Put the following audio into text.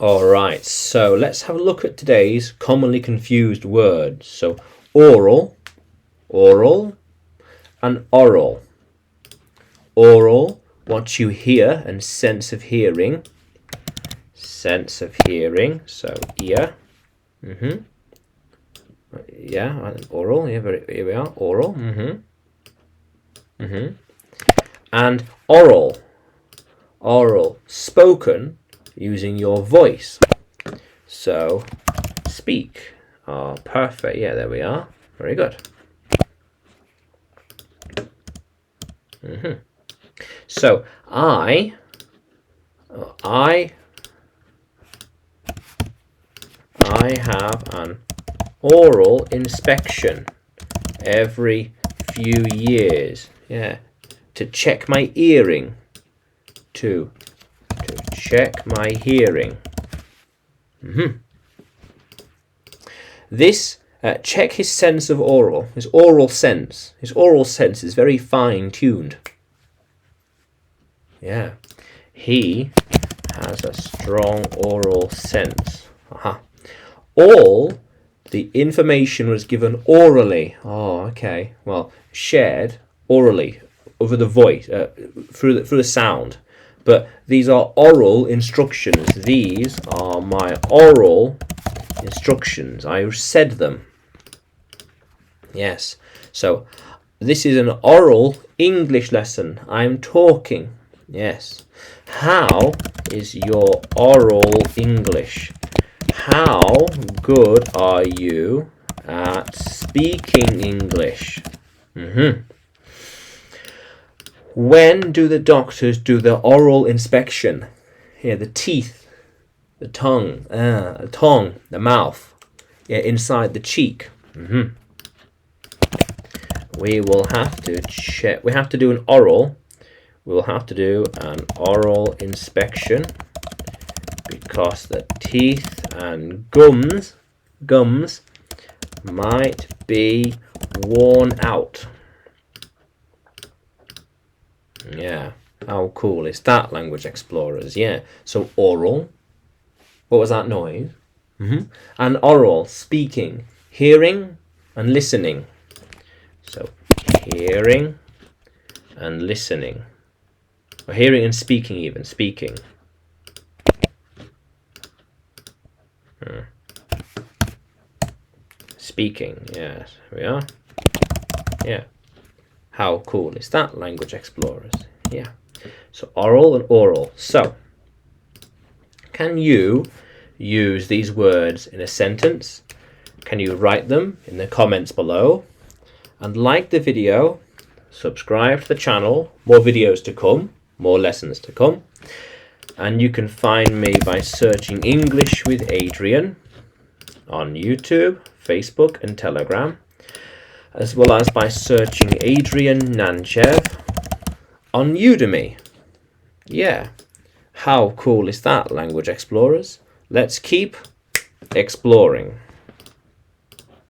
Alright, so let's have a look at today's commonly confused words. So aural, aural, and aural. Aural, what you hear, and sense of hearing. Sense of hearing, so ear. Yeah, aural, yeah, here we are, aural. And oral, oral, spoken using your voice. So speak. Oh, perfect. Yeah, there we are. Very good. So I have an oral inspection every few years. Yeah, to check my hearing. To check my hearing. This check his sense of aural. His aural sense. His aural sense is very fine-tuned. Yeah, he has a strong aural sense. All the information was given orally. Oh, okay. Well, shared orally over the voice, through the sound. But these are oral instructions. These are my oral instructions. I said them. Yes. So this is an oral English lesson. I'm talking. Yes. How is your oral English? How good are you at speaking English? When do the doctors do the oral inspection? Here, the teeth, the tongue, the mouth, yeah, inside the cheek. We will have to check. We have to do an oral. We will have to do an oral inspection because the teeth and gums might be worn out. Yeah, how cool is that, Language Explorers? Yeah, so oral. What was that noise? And oral, speaking, hearing and listening. So hearing and listening. Or hearing and speaking even, speaking. Speaking, yes, here we are. Yeah. How cool is that, Language Explorers? Yeah. So oral and aural. So, can you use these words in a sentence? Can you write them in the comments below? And like the video, subscribe to the channel. More videos to come, more lessons to come. And you can find me by searching English with Adrian on YouTube, Facebook and Telegram, as well as by searching Adrian Nanchev on Udemy. Yeah, how cool is that, Language Explorers? Let's keep exploring.